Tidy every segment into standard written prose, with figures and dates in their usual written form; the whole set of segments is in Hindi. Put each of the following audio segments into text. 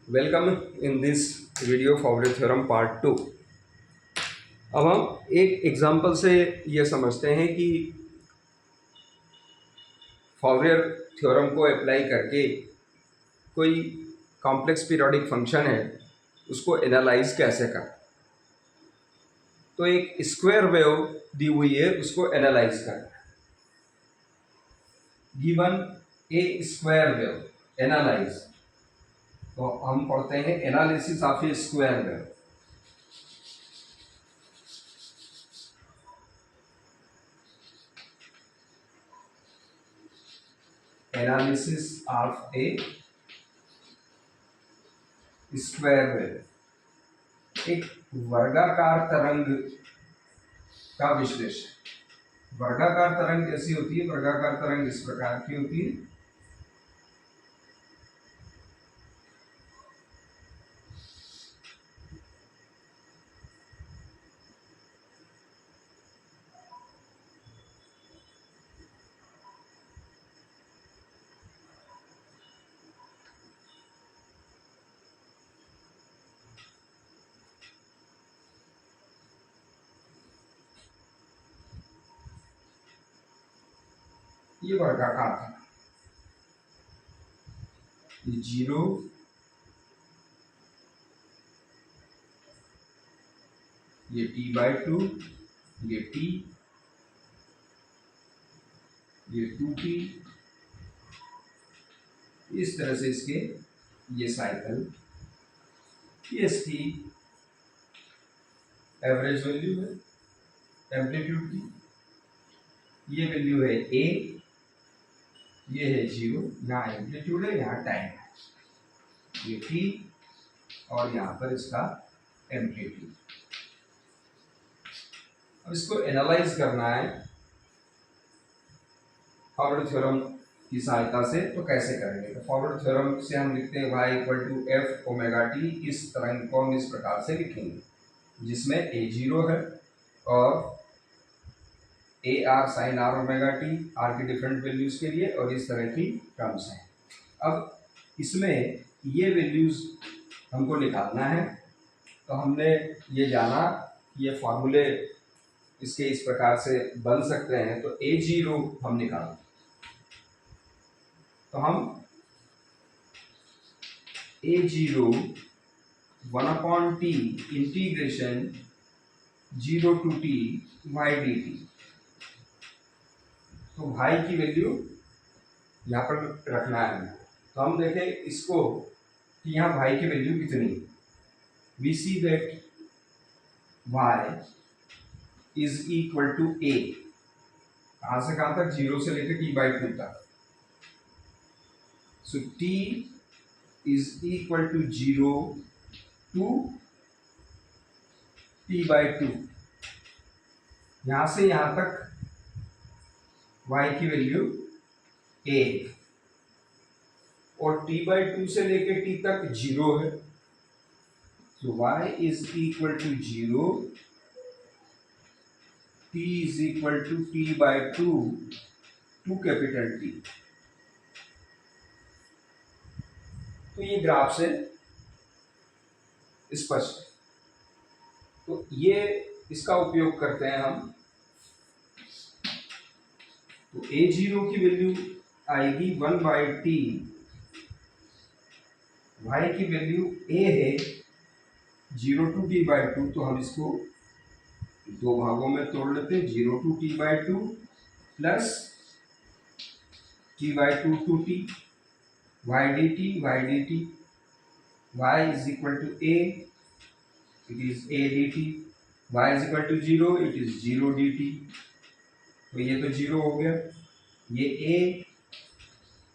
Welcome in this video फॉरियर theorem part two. अब हम एक एग्जांपल से ये समझते हैं कि फॉरियर थ्योरम को अप्लाई करके कोई कॉम्प्लेक्स पीरियोडिक फंक्शन है उसको एनालाइज कैसे करें। तो एक स्क्वायर वेव दी हुई है, उसको एनालाइज करें। गिवन ए स्क्वायर वेव एनालाइज, तो हम पढ़ते हैं analysis of A square wave. Analysis of A square wave, एक वर्गाकार तरंग का विश्लेषण। वर्गाकार तरंग कैसी होती है? वर्गाकार तरंग इस प्रकार की होती है। ये वर्गाकार था, ये जीरो, ये t/2, ये t, ये 2t। इस तरह से इसके ये साइकिल, ये इसकी एवरेज वैल्यू है एम्पलीट्यूड की। ये वैल्यू है a, ये है जीरो, यहाँ एम्पलीट्यूड है, यहाँ टाइम है, ये t और यहाँ पर इसका एम्पलीट्यूड। अब इसको एनालाइज करना है फॉरवर्ड थ्योरम की सहायता से। तो कैसे करेंगे? तो फॉरवर्ड थ्योरम से हम लिखते हैं y equal to f omega t. इस तरंग को हम इस प्रकार से लिखेंगे जिसमें a जीरो है और a r sine r omega t, r की डिफरेंट वैल्यूज के लिए, और इस तरह की टर्म्स हैं। अब इसमें ये वैल्यूज हमको निकालना है। तो हमने ये जाना, ये फॉर्मूले इसके इस प्रकार से बन सकते हैं। तो ए जीरो हम निकालें, तो हम A zero 1/t integration 0 to t y dt। तो y की वैल्यू यहाँ पर रखना है हमें। तो हम देखें इसको कि यहाँ y की वैल्यू कितनी है। We see that y is equal to a, कहाँ से कहाँ तक? 0 से लेकर t/2 तक। So t is equal to 0 to t/2। यहाँ से यहाँ तक y की वैल्यू a और t/2 से लेकर t तक 0 है। तो y is equal to 0, t is equal to t/2 to capital T। तो ये ग्राफ से स्पष्ट है। तो ये इसका उपयोग करते हैं हम। तो a जीरो की वैल्यू आएगी 1/t, y की वैल्यू a है 0 to t/2। तो हम इसको दो भागों में तोड़ लेते हैं, 0 to t/2 plus t/2 to t, y dt y is equal to a, it is a dt, y is equal to 0, it is 0 dt। तो ये तो 0 हो गया, ये a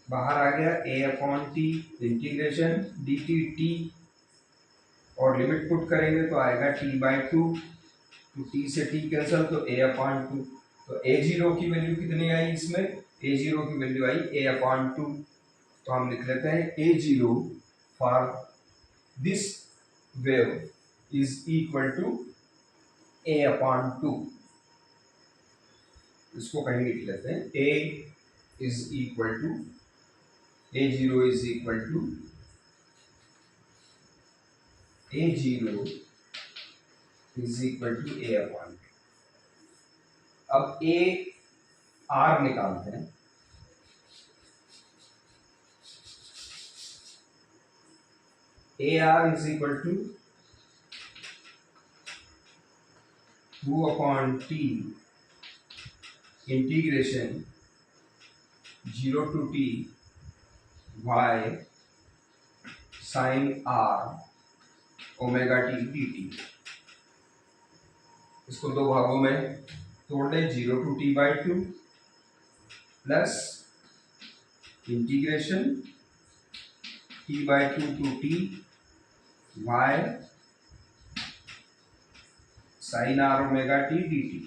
बाहर आ गया, a/t इंटीग्रेशन dt t, और लिमिट पुट करेंगे तो आएगा t/2, तो t से t कैंसल, तो a/2। तो a जीरो की वैल्यू कितनी आई इसमें? a जीरो की वैल्यू आई a/2। तो हम लिख लेते हैं a zero for this wave is equal to a/2। इसको कहीं लिख लेते हैं, a is equal to a zero is equal to A0 is equal to a upon. अब ए आर निकालते हैं। A r is equal to 2/t integration 0 to t y sin r omega T D t. इसको दो भागों में तोड़ दें। 0 to t by 2 plus integration t by 2 to t y sin r omega T D T.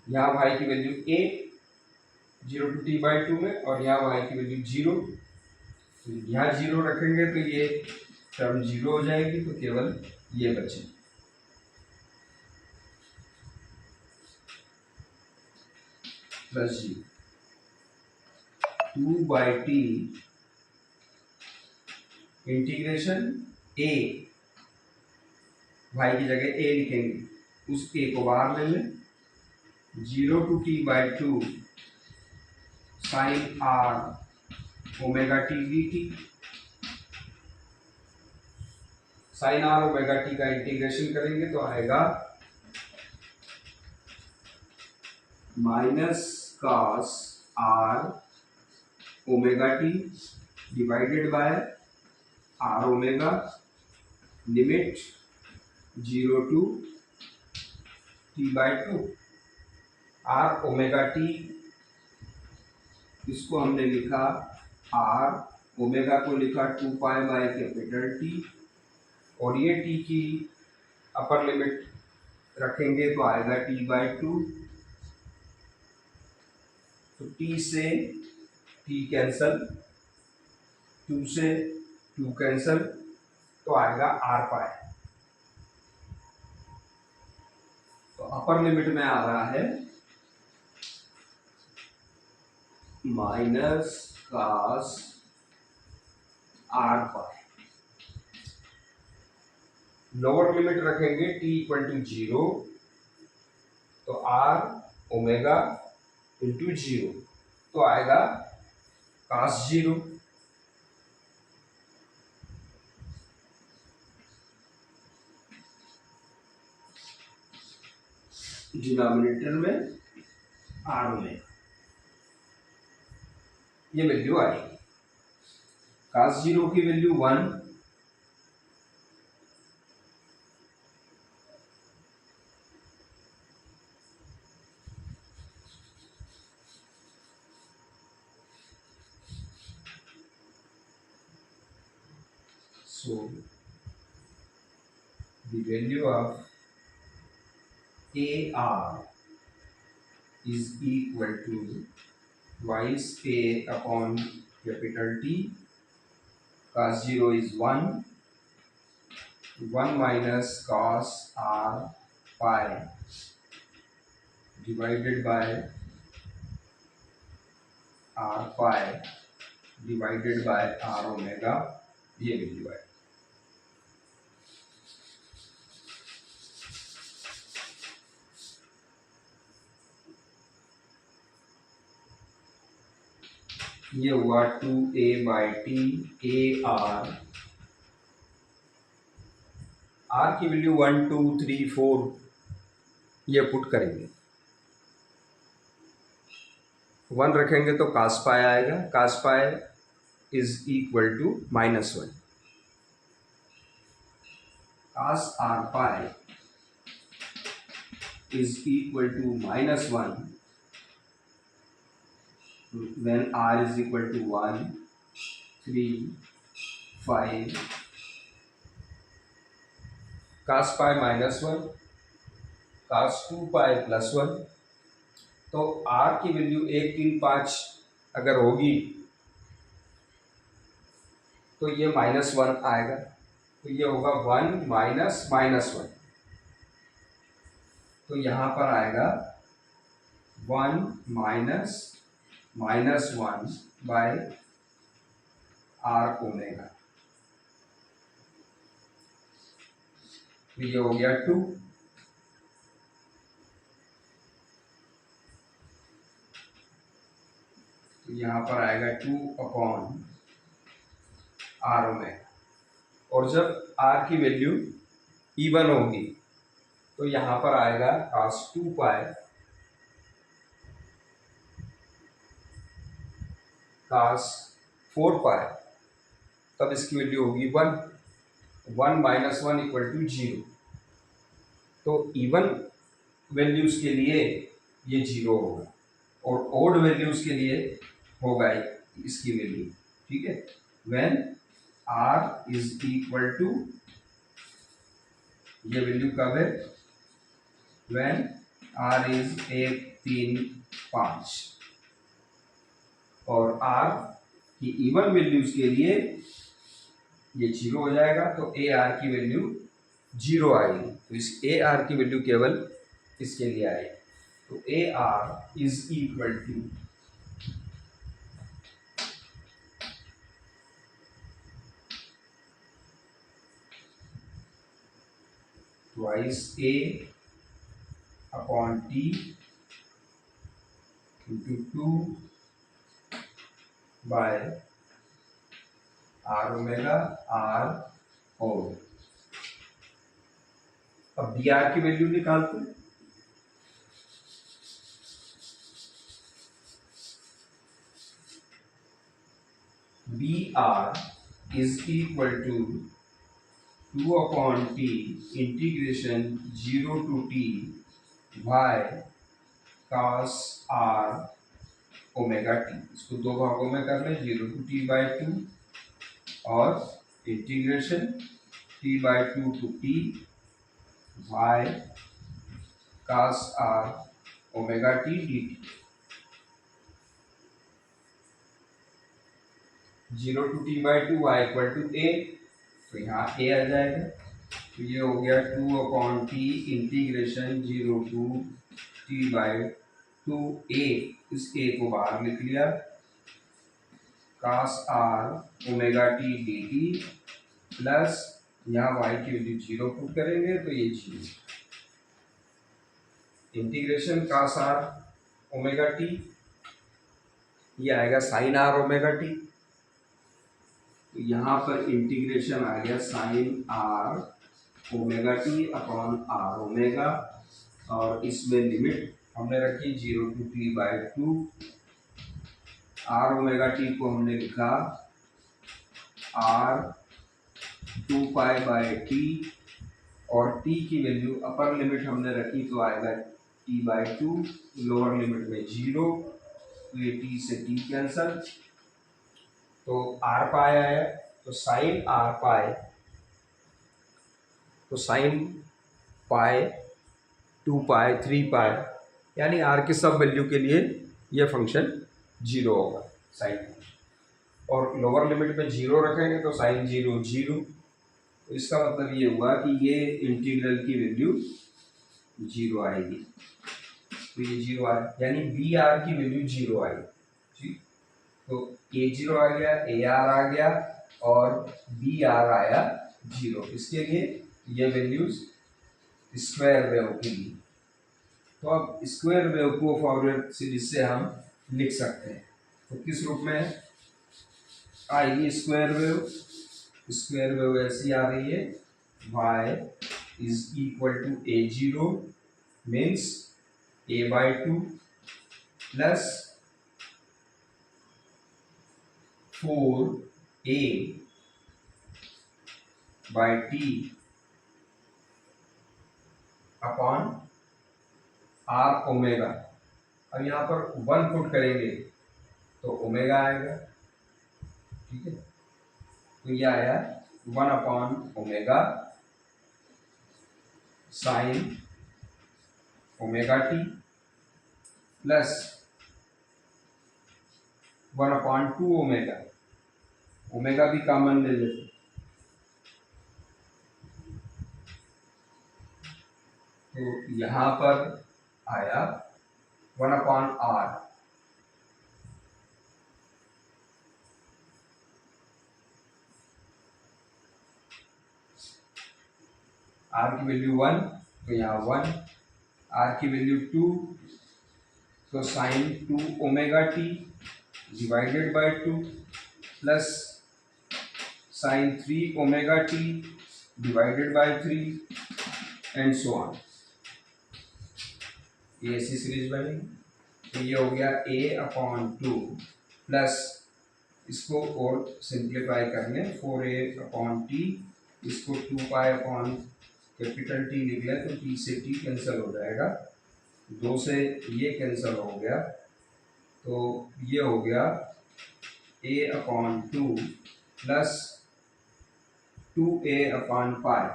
यहाँ y की value a 0 to t by 2 में, और यहाँ y की वैल्यू 0। यहाँ 0 रखेंगे तो ये टर्म 0 हो जाएगी, तो केवल ये बचे। Plus 2/t integration a, y की जगह a लिखेंगे, उस a को बाहर ले लें। 0 to t by 2 sin r omega T D t. Sine r omega t का इंटीग्रेशन करेंगे तो आएगा minus cos r omega t divided by r omega, limit 0 to t by 2। R omega t, इसको हमने लिखा आर, ओमेगा को लिखा 2 पाई बाय कैपिटल टी, और ये टी की अपर लिमिट रखेंगे तो आएगा टी बाई 2। तो टी से टी कैंसल, 2 से 2 कैंसल, तो आएगा आर पाई। तो अपर लिमिट में आ रहा है minus cos r pi. Lower limit रखेंगे t इक्वल टू 0, तो आर ओमेगा इंटू 0, तो आएगा cos 0। डिनोमिनेटर में आर ओमेगा, ये वैल्यू आएगी। cos 0 की value 1, so the value of AR is equal to twice A upon capital T। cos 0 is 1, 1 minus cos R pi divided by R pi divided by R omega, ये वैल्यू है। ये हुआ 2a by t a r. R की वैल्यू 1 2 3 4 ये पुट करेंगे। 1 रखेंगे तो कास पाई आएगा, cos pi is equal to -1। Cos R pi is equal to -1 when r is equal to 1 3 5। cos pi -1, cos 2 pi +1। तो r की वैल्यू 1 3 5 अगर होगी तो ये -1 आएगा, तो ये होगा 1 माइनस -1। तो यहाँ पर आएगा 1 माइनस -1 बाय आर ओमेगा। तो ये हो गया 2, तो यहाँ पर आएगा 2 आर ओमेगा। और जब आर की वैल्यू इवन होगी तो यहाँ पर आएगा cos 2 पाई cos 4 पाई, तब इसकी वैल्यू होगी 1, 1 माइनस 1 इक्वल टू 0। तो इवन वैल्यूज के लिए ये 0 होगा और ओड वैल्यूज के लिए होगा इसकी वैल्यू, ठीक है। When r is equal to, ये वैल्यू कब है, व्हेन आर इज 1, 3, 5, और आर की इवन वैल्यूज के लिए ये 0 हो जाएगा, तो ए आर की वैल्यू 0 आएगी। तो इस ए आर की वैल्यू केवल इसके लिए आएगी। तो a r is equal to twice a upon t into 2 by r omega r और। अब बी आर की वैल्यू निकालते हैं। B r is equal to 2 upon t integration 0 to T Y cos are omega t. इसको दो भागों में कर लें, 0 टू टी बाई 2 और integration T by 2 to T Y cos are omega T D T. 0 to T by 2 Y equal to A, तो यहाँ ए आ जाएगा। तो ये हो गया 2 upon t integration 0 to T by 2 a, इस ए को बाहर लिख लिया, cos are omega T D t plus यहाँ y की वैल्यू 0 पुट करेंगे तो ये 0, integration cos are omega t, ये आएगा साइन आर ओमेगा टी। तो यहाँ पर इंटीग्रेशन आ गया sine r omega t upon r omega, और इसमें लिमिट हमने रखी 0 to T by 2। R omega t को हमने लिखा आर 2 पाई बाई टी, और टी की वैल्यू अपर लिमिट हमने रखी तो आएगा टी बाई 2, लोअर लिमिट में 0, तो ये टी से टी कैंसल, तो आर पाई आया। तो साइन आर पाई, तो साइन पाई 2 पाई 3 पाई, यानी आर की सब वैल्यू के लिए ये फंक्शन 0 होगा साइन फंक्शन, और लोअर लिमिट में 0 रखेंगे तो साइन 0 0। तो इसका मतलब ये हुआ कि ये इंटीग्रल की वैल्यू 0 आएगी। तो ये 0 आ, यानी बी आर की वैल्यू 0 आएगी, ठीक। तो ए 0 आ गया, ए आर आ गया, और बी आर आया 0। इसके लिए ये वैल्यूज स्क्वायर वेव के लिए, तो अब स्क्वायर वेव को फॉरवर्ड सीरीज से हम लिख सकते हैं। तो किस रूप में आएगी स्क्वायर वेव? स्क्वायर वेव ऐसी आ रही है, y is equal to a 0 means a by 2 plus 4a by t upon r omega. अब यहाँ पर 1 पुट करेंगे तो ओमेगा आएगा, ठीक है। तो ये आया 1 upon omega sine omega T plus 1 upon 2 omega, omega भी कॉमन ले लेते, तो यहाँ पर आया 1 अपॉन आर, आर की वैल्यू 1 तो यहाँ 1, आर की वैल्यू 2 तो sine 2 omega t divided by 2 plus sine 3 omega t divided by 3 and so on. ये ऐसी सीरीज बनेगी। तो ये हो गया a/2 प्लस इसको और सिंप्लीफाई करने 4a/t, इसको 2 पाई अपॉन टी लिख लें तो t से t कैंसिल हो जाएगा, 2 से ये कैंसिल हो गया, तो ये हो गया a/2 प्लस 2a/पाई,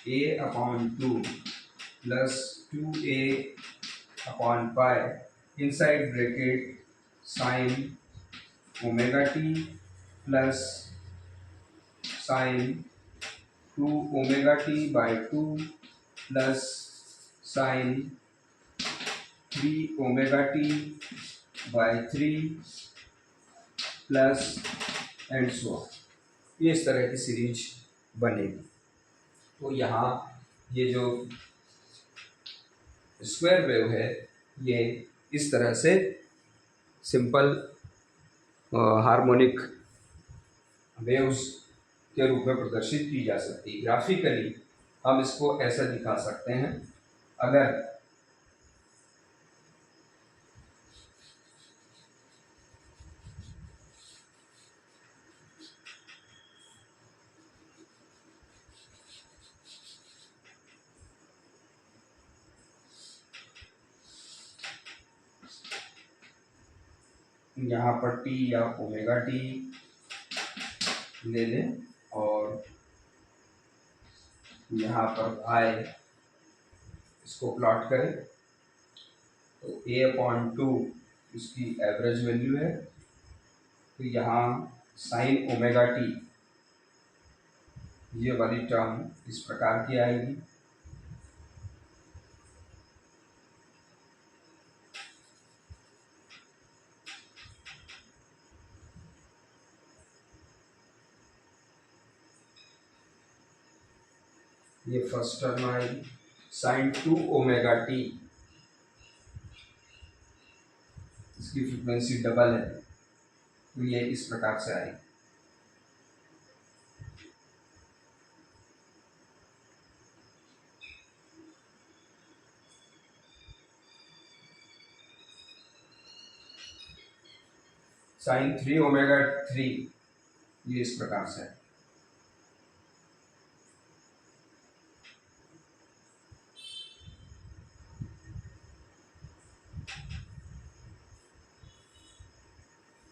a/2 प्लस 2a/पाई inside bracket sine omega T plus sine 2 omega T by 2 plus sine 3 omega T by 3 plus and so on. ये इस तरह की सीरीज बनेगी। तो यहाँ ये जो स्क्वायर वेव है ये इस तरह से सिंपल हार्मोनिक वेव्स के रूप में प्रदर्शित की जा सकती है। ग्राफिकली हम इसको ऐसा दिखा सकते हैं, अगर यहाँ पर टी या ओमेगा टी ले लें और यहाँ पर आए इसको प्लॉट करें तो a/2 इसकी एवरेज वैल्यू है, तो यहाँ साइन ओमेगा टी ये वाली टर्म इस प्रकार की आएगी, ये फर्स्ट टर्म आएगी। साइन 2 ओमेगा टी इसकी फ्रीक्वेंसी डबल है तो ये इस प्रकार से आएगी। साइन 3 ओमेगा 3 ये इस प्रकार से है।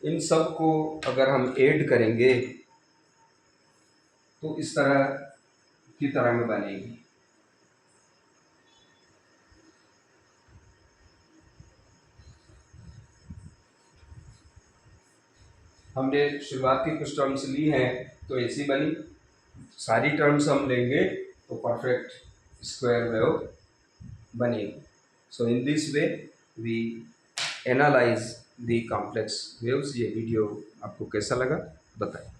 इन सब को अगर हम ऐड करेंगे तो इस तरह की तरह में बनेगी। हमने शुरुआत की कुछ टर्म्स ली हैं तो ऐसी बनी, सारी टर्म्स हम लेंगे तो परफेक्ट स्क्वायर वेव बनेगी। So in this way we analyse the complex waves. ये वीडियो आपको कैसा लगा बताएं।